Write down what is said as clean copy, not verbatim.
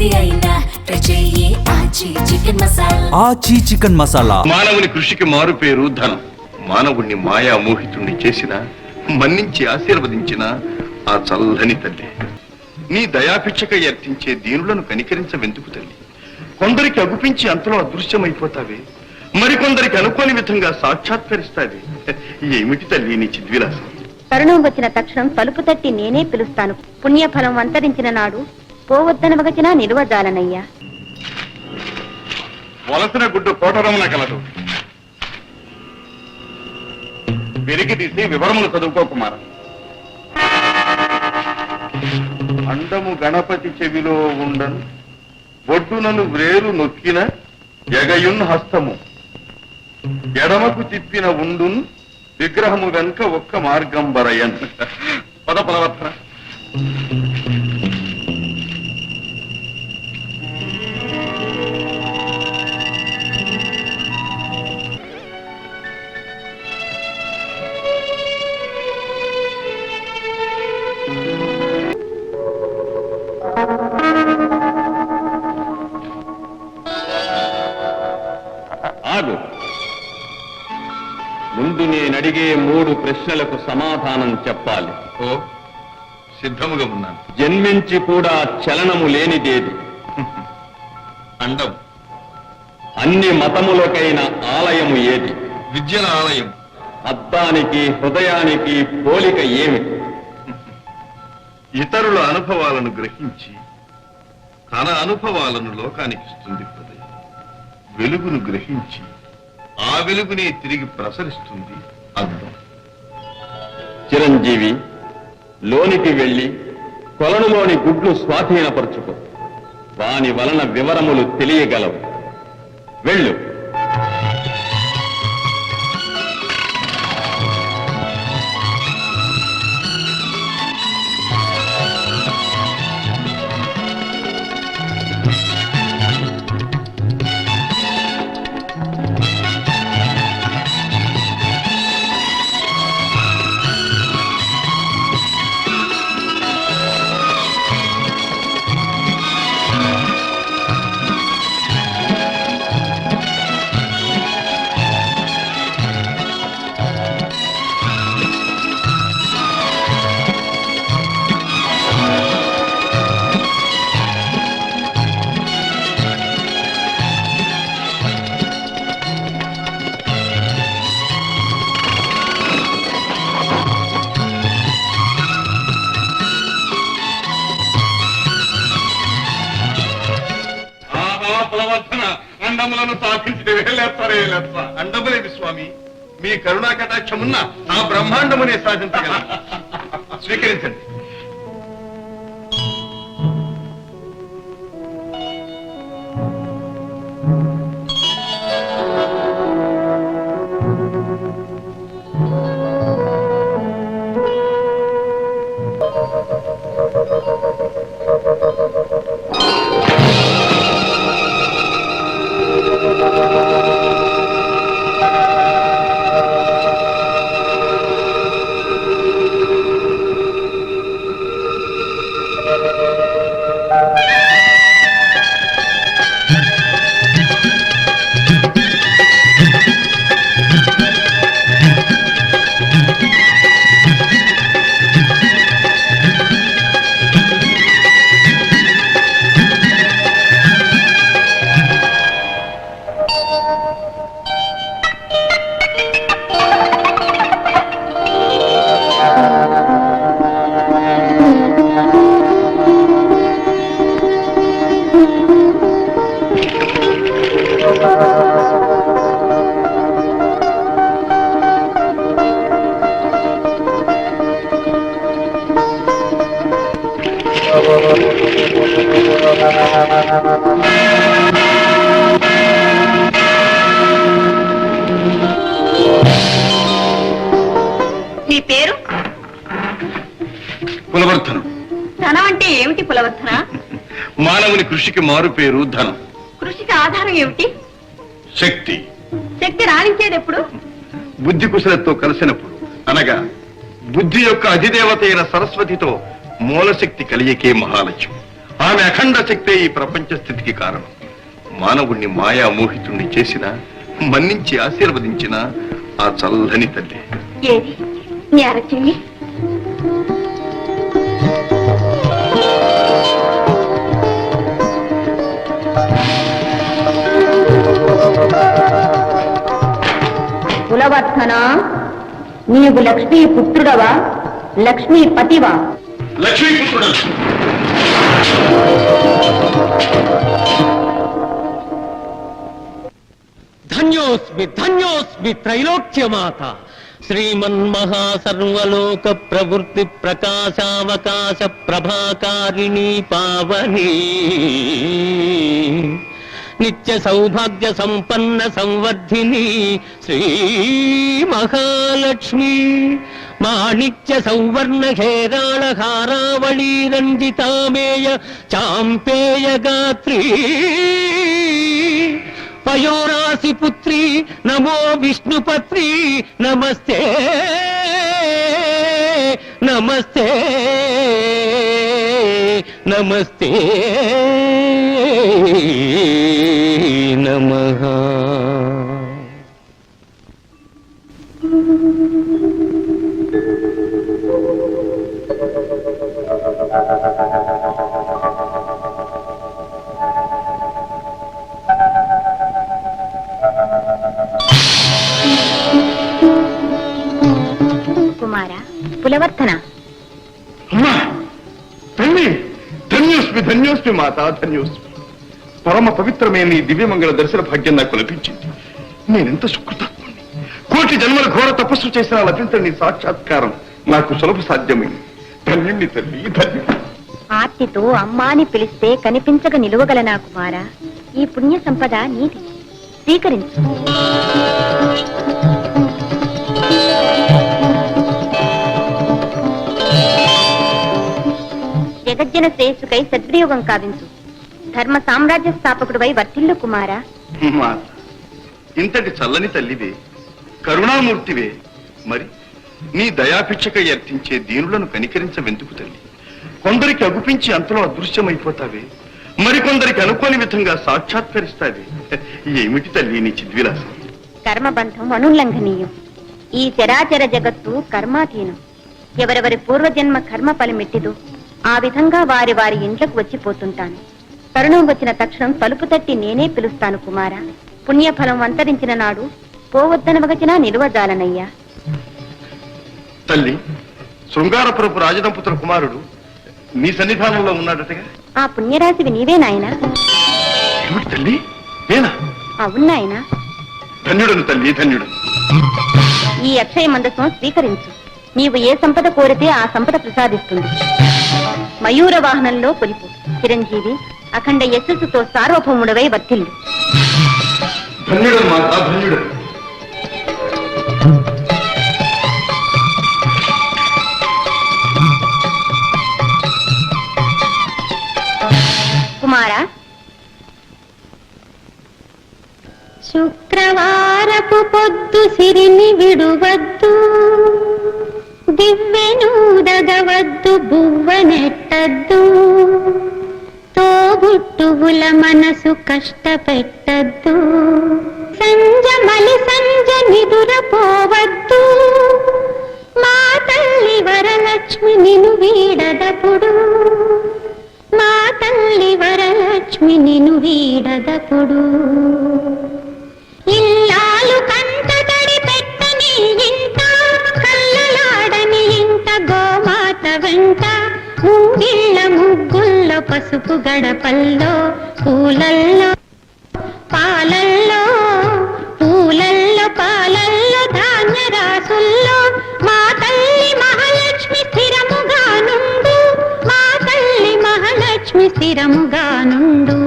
ఏది అయినా చెయ్యి ఆచి చికెన్ మసాలా. ఆచి చికెన్ మసాలా. మానవుని కృషికి మారు పేరు ధనం. మానవుణ్ణి మాయా మోహితుణ్ణి చేసిన, మన్నించి ఆశీర్వదించిన ఆ చల్లని తల్లి, నీ దయాపిచ్చక అర్థించే దీనులను కనికరించవెందుకు తల్లి? కొందరికి అగుపించి అంతలో అదృశ్యమైపోతావే, మరికొందరికి అనుకోని విధంగా సాక్షాత్కరిస్తావే. ఏమిటి తల్లి నీ చిద్విలాసం? తరుణం వచ్చిన తక్షణం తలుపు తట్టి నేనే పిలుస్తాను. పుణ్యఫలం అంతరించిన నాడు పోవద్దనవగచిన నిలువజాలనయ్యా. వలసిన గుడ్డు కోటరమున కలదు, వెలికి తీసి వివరములు చదువుకో కుమార. అండము గణపతి చెవిలో ఉండను, బొడ్డునను వ్రేలు నొక్కిన ఎగయున్ హస్తము, ఎడమకు తిప్పిన ఉండున్ విగ్రహము వెనుక ఒక్క మార్గం బరయన్. పద పదవత్ర. ఆగు. ముందు నేనడిగే 3 ప్రశ్నలకు సమాధానం చెప్పాలి. ఓ, సిద్ధముగా ఉన్నాను. జన్మించి కూడా చలనము లేనిదేది? అండం. అన్ని మతములకైన ఆలయము ఏది? విద్యల ఆలయం. అద్దానికి హృదయానికి పోలిక ఏమిటి? ఇతరుల అనుభవాలను గ్రహించి తన అనుభవాలను లోకానికి ఇస్తుంది హృదయం. వెలుగును గ్రహించి ఆ వెలుగుని తిరిగి ప్రసరిస్తుంది అద్దం. చిరంజీవి, లోనికి వెళ్లి కొలనులోని గుడ్లు స్వాధీనపరుచుకో. వాని వలన వివరములు తెలియగలవు. వెళ్ళు. అండములను సాధించి అండములేమి స్వామి, మీ కరుణా కటాక్షమున్న ఆ బ్రహ్మాండమునే సాధించగల. స్వీకరించండి. మీ పేరు? కులవర్ధనం. ధనం అంటే ఏమిటి కులవర్ధన? మానవుని కృషికి మారు పేరు ధనం. కృషికి ఆధారం ఏమిటి? శక్తి. శక్తి రాణించేది ఎప్పుడు? బుద్ధి కుశలతో కలిసినప్పుడు, అనగా బుద్ధి యొక్క అధిదేవత అయిన సరస్వతితో మూలశక్తి కలియకే మహాలక్ష్యం. ఆమె అఖండ శక్తే ఈ ప్రపంచ స్థితికి కారణం. మానవుణ్ణి మాయా మోహితుణ్ణి చేసిన, మన్నించి ఆశీర్వదించిన ఆ చల్లని తల్లి. ఏది నీ అరచెయ్యి? కులవర్ధన, నీవు లక్ష్మీ పుత్రుడవా, లక్ష్మీ పతివా? లక్ష్మీపుత్రుడు. ధన్యోస్మి ధన్యోస్మి త్రైలోక్యమాత, శ్రీమన్మహాసర్వలోక ప్రవృత్తి ప్రకాశావకాశ ప్రభాకారిణీ పావనీ, నిత్య సౌభాగ్య సంపన్న సంవర్ధిని శ్రీ మహాలక్ష్మి, మాణిక్య సౌవర్ణ హేరాళ హారావళీ రంజితామేయ చాంపేయ గాత్రీ, పయోరాసి పుత్రి నమో విష్ణుపత్రి, నమస్తే నమస్తే నమస్తే నమః. కుమార పులవర్ధన, అమ్మా తల్లి, ధన్యోస్మి ధన్యోస్మి మాత, ధన్యోస్మి. పరమ పవిత్రమైన ఈ దివ్యమంగళ దర్శన భాగ్యం నాకు లభించింది. నేనెంత సుకృతాత్ముణ్ణి. కోటి జన్మల ఘోర తపస్సు చేసిన లభించని నీ సాక్షాత్కారం నాకు సులభ సాధ్యమైంది. ధన్యుణ్ణి తల్లి, ధన్యుణ్ణి. ఆర్తితో అమ్మాని పిలిస్తే కనిపించక నిలువగలనా కుమార? ఈ పుణ్య సంపద నీది, స్వీకరించు. జగజ్జన శ్రేయస్సుకై సద్వినియోగం కావించు. ధర్మ సామ్రాజ్య స్థాపకుడివై వర్తిల్లు కుమార. మాత, ఇంతటి చల్లని తల్లివే, కరుణామూర్తివే, మరి నీ దయాభిక్షకై అర్థించే దీనులను కనికరించవెందుకు తల్లి? కొందరికి అగుపించి అంతలో అదృశ్యమైపోతావే, మరికొందరికి అనుకోని విధంగా సాక్షాత్కరిస్తావే. ఏమిటి తల్లి నీ చిద్విలాసం? కర్మబంధం అనుల్లంఘనీయం. ఈ చరాచర జగత్తు కర్మాధీనం. ఎవరెవరి పూర్వజన్మ కర్మ ఫలమెట్టిదో ఆ విధంగా వారి వారి ఇంట్లకు వచ్చిపోతుంటాను. తరుణం వచ్చిన తక్షణం తలుపు తట్టి నేనే పిలుస్తాను కుమార. పుణ్యఫలం అంతరించిన నాడు పోవద్దనవగచినా నిలువజాలనయ్యా. తల్లి, శృంగారపురపు రాజదంపతుల కుమారుడు నీ సన్నిధానంలో ఉన్నాడటగా? ఆ పుణ్యరాశివి నీవే నాయనా. ఏమిటి తల్లి, నేనా? అవును నాయనా. ధన్యుడను తల్లి, ధన్యుడను. ఈ అక్షయ మందసం స్వీకరించు. నీవు ఏ సంపద కోరితే ఆ సంపద ప్రసాదిస్తుంది. మయూర వాహనంలో కొలిపు చిరంజీవి అఖండ యశస్సుతో సార్వభౌముడవై వర్తిల్లు. ధన్యుడను మాతా, ధన్యుడను. కుమార, శుక్రవారపు పొద్దు సిరిని విడువద్దు, దివ్వెనూదగవద్దు, బువ్వనెట్టద్దు, తోబుట్టువుల మనసు కష్టపెట్టద్దు, సంజమలి సంజ నిదురపోవద్దు, మా తల్లి వరలక్ష్మి నిను వీడదపుడు, మా తల్లి వరలక్ష్మి నిను వీడదపుడు. ఇల్లాలు కంటతడి పెట్టని ఇంట, కల్లలాడని ఇంట, గోమాత వెంట, ముంగిళ్ళ ముగ్గుల్లో, పసుపు గడపల్లో, పూలల్లో పాలల్లో, పూలల్లో పాలల్లో, ధాన్య రాసుల్లో, మా తల్లి మహాలక్ష్మి స్థిరముగా నుండు, మా తల్లి మహాలక్ష్మి స్థిరముగా నుండు.